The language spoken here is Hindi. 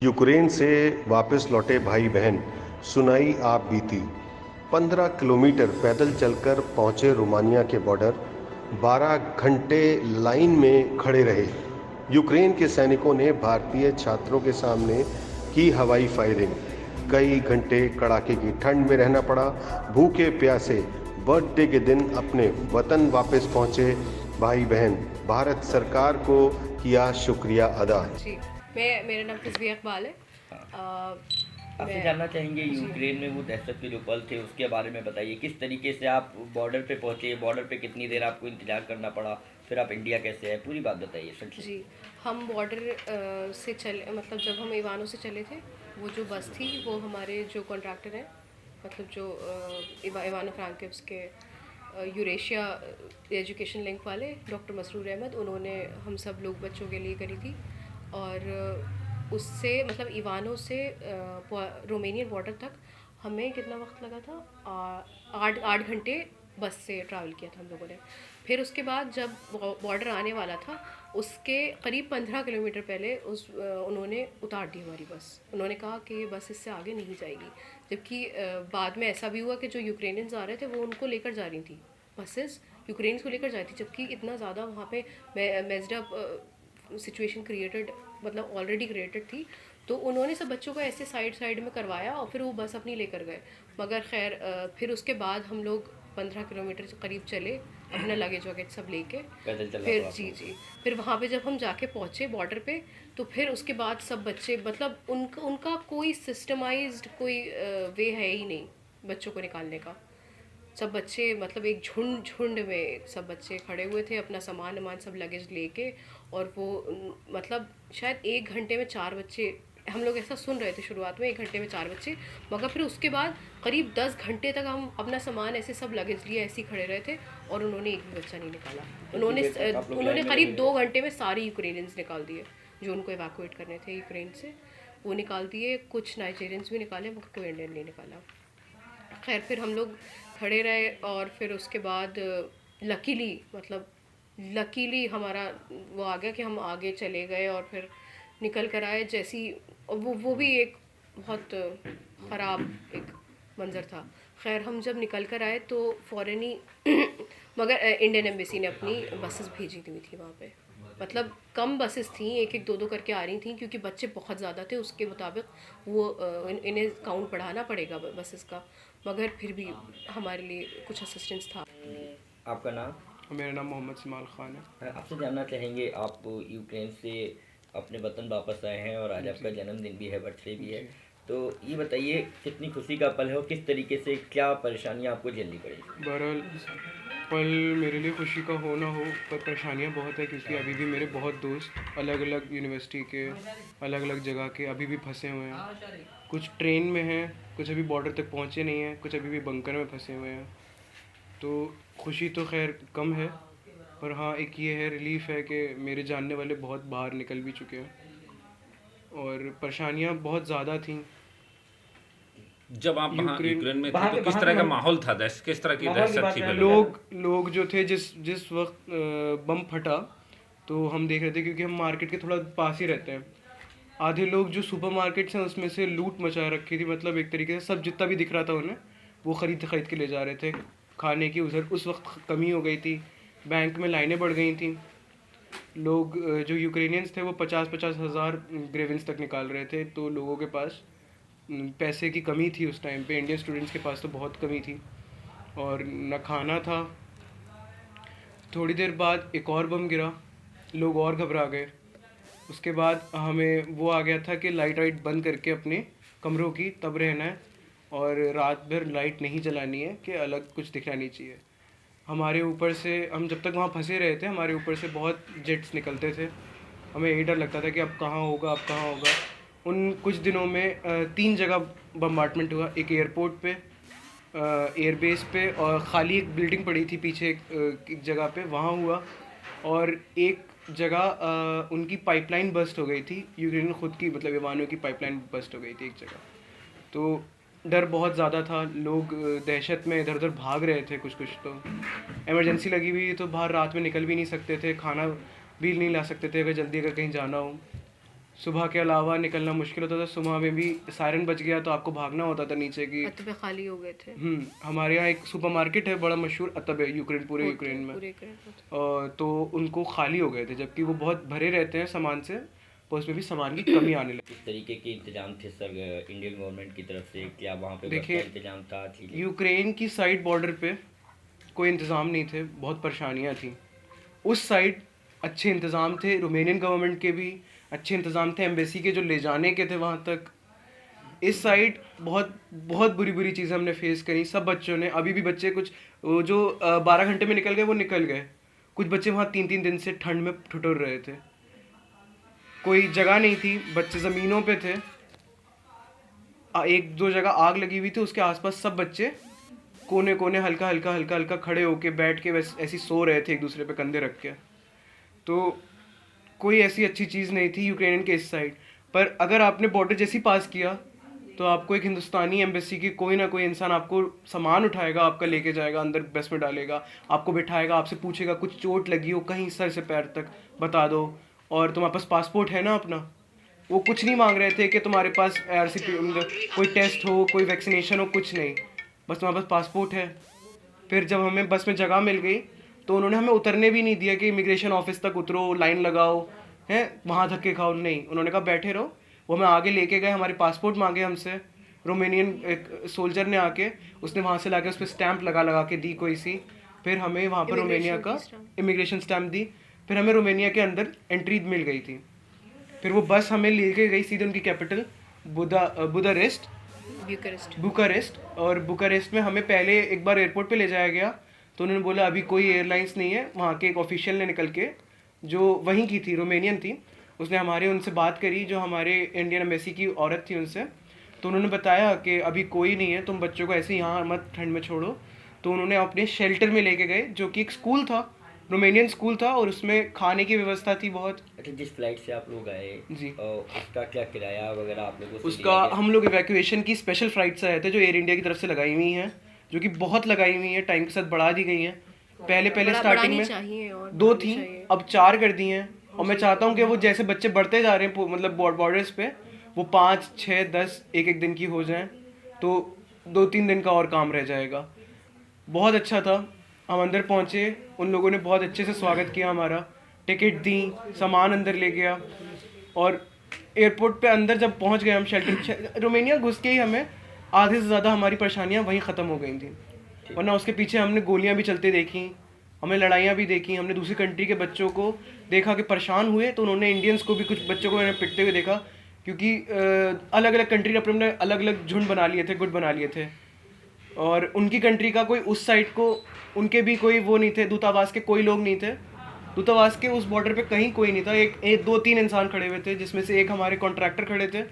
यूक्रेन से वापस लौटे भाई बहन, सुनाई आप बीती। 15 किलोमीटर पैदल चलकर पहुंचे रोमानिया के बॉर्डर। 12 घंटे लाइन में खड़े रहे। यूक्रेन के सैनिकों ने भारतीय छात्रों के सामने की हवाई फायरिंग। कई घंटे कड़ाके की ठंड में रहना पड़ा। भूखे प्यासे बर्थडे के दिन अपने वतन वापस पहुंचे भाई बहन। भारत सरकार को किया शुक्रिया अदा। जी, मेरा नाम तस्बीह इकबाल है। आपसे जानना चाहेंगे यूक्रेन में वो दहशत के जो पल थे उसके बारे में बताइए। किस तरीके से आप बॉर्डर पे पहुंचे, बॉर्डर पे कितनी देर आपको इंतजार करना पड़ा, फिर आप इंडिया कैसे आए, पूरी बात बताइए सच। जी, हम बॉर्डर से चले, मतलब जब हम इवानो से चले थे, वो जो बस थी वो हमारे जो कॉन्ट्रैक्टर हैं, मतलब जो इवानो फ्रैंकिव्स के यूरेशिया एजुकेशन लिंक वाले डॉक्टर मसरूर अहमद, उन्होंने हम सब लोग बच्चों के लिए करी थी। और उससे मतलब इवानो से रोमेनियन बॉर्डर तक हमें कितना वक्त लगा था? 8 घंटे बस से ट्रैवल किया था हम लोगों ने। फिर उसके बाद जब बॉर्डर आने वाला था, उसके करीब 15 किलोमीटर पहले उन्होंने उतार दी हमारी बस। उन्होंने कहा कि ये बस इससे आगे नहीं जाएगी। जबकि बाद में ऐसा भी हुआ कि जो यूक्रेनियंस आ रहे थे वो उनको लेकर जा रही थी, बसेस यूक्रेनियंस को लेकर जा रही थी, जबकि इतना ज़्यादा वहाँ पे मेजड सिचुएशन क्रिएटेड, मतलब ऑलरेडी क्रिएटेड थी। तो उन्होंने सब बच्चों को ऐसे साइड साइड में करवाया और फिर वो बस अपनी लेकर गए। मगर खैर फिर उसके बाद हम लोग 15 किलोमीटर से करीब चले, अपना लगेज वगैरह सब लेके। फिर फिर वहाँ पे जब हम जाके पहुँचे बॉर्डर पे, तो फिर उसके बाद सब बच्चे, मतलब उनका कोई सिस्टमाइज्ड कोई वे है ही नहीं बच्चों को निकालने का। सब बच्चे मतलब एक झुंड झुंड में सब बच्चे खड़े हुए थे, अपना सामान वामान सब लगेज लेके। और वो मतलब शायद 1 घंटे में 4 बच्चे, हम लोग ऐसा सुन रहे थे शुरुआत में 1 घंटे में 4 बच्चे, मगर फिर उसके बाद करीब 10 घंटे तक हम अपना सामान ऐसे सब लगेज लिए ऐसे ही खड़े रहे थे और उन्होंने एक भी बच्चा नहीं निकाला। उन्होंने करीब 2 घंटे में सारे यूक्रेनियंस निकाल दिए जो उनको इवैक्यूएट करने थे यूक्रेन से, वो निकाल दिए। कुछ नाइजीरियंस भी निकाले, मगर कोई इंडियन नहीं निकाला। खैर फिर हम लोग खड़े रहे और फिर उसके बाद लकीली हमारा वो आ गया कि हम आगे चले गए और फिर निकल कर आए। जैसी वो भी एक बहुत ख़राब एक मंज़र था। खैर हम जब निकल कर आए तो फ़ौरन ही मगर इंडियन एम्बेसी ने अपनी बसेस भेजी हुई थी वहाँ पे। मतलब कम बसेस थी, एक एक दो दो करके आ रही थी, क्योंकि बच्चे बहुत ज़्यादा थे। उसके मुताबिक वो इन्हें काउंट बढ़ाना पड़ेगा बसेस का, मगर फिर भी हमारे लिए कुछ असिस्टेंस था। आपका नाम? मेरा नाम मोहम्मद सिमाल ख़ान है। आपसे जानना चाहेंगे, आप यूक्रेन से अपने वतन वापस आए हैं और आज आपका जन्मदिन भी है, बर्थडे भी है, तो ये बताइए कितनी खुशी का पल है और किस तरीके से क्या परेशानियां आपको झेलनी पड़ी? बहरहाल पल मेरे लिए खुशी का हो ना हो, पर परेशानियां बहुत है, क्योंकि अभी भी मेरे बहुत दोस्त अलग अलग यूनिवर्सिटी के, अलग अलग जगह के अभी भी फंसे हुए हैं। कुछ ट्रेन में हैं, कुछ अभी बॉर्डर तक पहुंचे नहीं हैं, कुछ अभी भी बंकर में फंसे हुए हैं। तो खुशी तो खैर कम है, पर हाँ एक ये है, रिलीफ़ है कि मेरे जानने वाले बहुत बाहर निकल भी चुके हैं। और परेशानियां बहुत ज़्यादा थीं। जब आप वहाँ यूक्रेन में थे तो किस तरह का माहौल था, किस तरह की दहशत थी? लोग जो थे, जिस वक्त बम फटा तो हम देख रहे थे, क्योंकि हम मार्केट के थोड़ा पास ही रहते हैं। आधे लोग जो सुपर मार्केट्स हैं उसमें से लूट मचा रखी थी, मतलब एक तरीके से सब जितना भी दिख रहा था उन्हें वो खरीद के ले जा रहे थे। खाने की उस वक्त कमी हो गई थी, बैंक में लाइनें बढ़ गई थी। लोग जो यूक्रेनियंस थे वो 50-50 हज़ार ग्रेविंस तक निकाल रहे थे। तो लोगों के पास पैसे की कमी थी उस टाइम पे। इंडियन स्टूडेंट्स के पास तो बहुत कमी थी और न खाना था। थोड़ी देर बाद एक और बम गिरा, लोग और घबरा गए। उसके बाद हमें वो आ गया था कि लाइट बंद करके अपने कमरों की तब रहना है और रात भर लाइट नहीं जलानी है, कि अलग कुछ दिखना नहीं चाहिए। हमारे ऊपर से, हम जब तक वहाँ फंसे रहे थे, हमारे ऊपर से बहुत जेट्स निकलते थे। हमें यही डर लगता था कि अब कहाँ होगा। उन कुछ दिनों में 3 जगह बम्बार्टमेंट हुआ। एक एयरपोर्ट पे, एयरबेस पे, और ख़ाली एक बिल्डिंग पड़ी थी पीछे एक जगह पे, वहाँ हुआ। और एक जगह उनकी पाइपलाइन बस्ट हो गई थी, यूक्रेन खुद की, मतलब इवानो की पाइपलाइन बस्ट हो गई थी एक जगह। तो डर बहुत ज़्यादा था, लोग दहशत में इधर उधर भाग रहे थे। कुछ तो इमरजेंसी लगी हुई तो बाहर रात में निकल भी नहीं सकते थे, खाना भी नहीं ला सकते थे अगर कहीं जाना हो। सुबह के अलावा निकलना मुश्किल होता था। सुबह में भी सायरन बज गया तो आपको भागना होता था नीचे की। अतबे खाली हो गए थे। हमारे यहाँ एक सुपरमार्केट है बड़ा मशहूर, अतबे, यूक्रेन, पूरे यूक्रेन में। पूरे यूक्रेन में होते। और तो उनको खाली हो गए थे, जबकि वो बहुत भरे रहते हैं सामान से, पर उसमें भी सामान की कमी आने लगी। किस तरीके के इंतजाम थे सर इंडियन गवर्नमेंट की तरफ से? क्या वहाँ पे देखिए, बस का इंतजाम था? यूक्रेन की साइड बॉर्डर पे कोई इंतज़ाम नहीं थे, बहुत परेशानियाँ थी। उस साइड अच्छे इंतज़ाम थे, रोमेनियन गवर्नमेंट के भी अच्छे इंतज़ाम थे, एम्बेसी के जो ले जाने के थे वहाँ तक। इस साइड बहुत बहुत बुरी बुरी चीज़ें हमने फेस करी सब बच्चों ने। अभी भी बच्चे कुछ वो जो 12 घंटे में निकल गए वो निकल गए। कुछ बच्चे वहाँ 3-3 दिन से ठंड में ठिठुर रहे थे, कोई जगह नहीं थी, बच्चे ज़मीनों पे थे। एक दो जगह आग लगी हुई थी, उसके आसपास सब बच्चे कोने कोने हल्का हल्का हल्का हल्का खड़े होके बैठ के वैसे ऐसी सो रहे थे एक दूसरे पे कंधे रख के। तो कोई ऐसी अच्छी चीज़ नहीं थी यूक्रेन के इस साइड। पर अगर आपने बॉर्डर जैसी पास किया तो आपको एक हिंदुस्तानी एम्बेसी की कोई ना कोई इंसान आपको सामान उठाएगा, आपका लेके जाएगा, अंदर बस में डालेगा, आपको बिठाएगा, आपसे पूछेगा कुछ चोट लगी हो कहीं सर से पैर तक बता दो, और तुम्हारे पास पासपोर्ट है ना अपना। वो कुछ नहीं मांग रहे थे कि तुम्हारे पास आरसीपी कोई टेस्ट हो, कोई वैक्सीनेशन हो, कुछ नहीं, बस तुम्हारे पास पासपोर्ट है। फिर जब हमें बस में जगह मिल गई तो उन्होंने हमें उतरने भी नहीं दिया कि इमिग्रेशन ऑफिस तक उतरो, लाइन लगाओ, हैं वहाँ धक्के खाओ, नहीं, उन्होंने कहा बैठे रहो। वो हमें आगे लेके गए, हमारे पासपोर्ट मांगे हमसे। रोमेनियन एक सोल्जर ने आके उसने वहाँ से लाके उस पर स्टैंप लगा लगा के दी कोई सी। फिर हमें वहाँ पर रोमेनिया का इमिग्रेशन स्टैंप दी। फिर हमें रोमेनिया के अंदर एंट्री मिल गई थी। फिर वो बस हमें लेके गई सीधे उनकी कैपिटल बुकारेस्ट। और बुकारेस्ट में हमें पहले एक बार एयरपोर्ट पे ले जाया गया तो उन्होंने बोला अभी कोई एयरलाइंस नहीं है। वहाँ के एक ऑफिशियल ने निकल के, जो वहीं की थी, रोमेनियन थी, उसने हमारे उनसे बात करी, जो हमारे इंडियन एम्बेसी की औरत थी उनसे, तो उन्होंने बताया कि अभी कोई नहीं है, तुम बच्चों को ऐसे ही यहाँ मत ठंड में छोड़ो। तो उन्होंने अपने शेल्टर में लेके गए, जो कि एक स्कूल था, रोमेनियन स्कूल था, और उसमें खाने की व्यवस्था थी बहुत। अच्छा, जिस फ्लाइट से आप लोग आए जी, उसका क्या किराया वगैरह आप लोगों से उसका हम लोग इवैक्यूएशन की स्पेशल फ्लाइट से आए थे, जो एयर इंडिया की तरफ से लगाई हुई हैं, जो कि बहुत लगाई हुई हैं, टाइम के साथ बढ़ा दी गई हैं। पहले स्टार्टिंग में 2 थी, अब 4 कर दी हैं। और मैं चाहता हूँ कि वो जैसे बच्चे बढ़ते जा रहे हैं मतलब बॉर्डर्स पे, वो 5, 6, 10 एक दिन की हो जाएं, तो 2-3 दिन का और काम रह जाएगा। बहुत अच्छा था। हम अंदर पहुँचे, उन लोगों ने बहुत अच्छे से स्वागत किया हमारा, टिकट दी, सामान अंदर ले गया। और एयरपोर्ट पे अंदर जब पहुँच गए हम शेल्टर, रोमेनिया घुस के ही हमें आधे से ज़्यादा हमारी परेशानियाँ वहीं ख़त्म हो गई थी। वरना उसके पीछे हमने गोलियाँ भी चलते देखी, हमने लड़ाइयाँ भी देखी, हमने दूसरी कंट्री के बच्चों को देखा कि परेशान हुए, तो उन्होंने इंडियंस को भी, कुछ बच्चों को उन्होंने पिटते हुए देखा, क्योंकि अलग अलग कंट्री ने अपने अलग अलग झुंड बना लिए थे, गुट बना लिए थे। और उनकी कंट्री का कोई उस साइड को, उनके भी कोई वो नहीं थे, दूतावास के कोई लोग नहीं थे, दूतावास के उस बॉर्डर पे कहीं कोई नहीं था। एक 2-3 इंसान खड़े हुए थे, जिसमें से एक हमारे कॉन्ट्रैक्टर खड़े थे,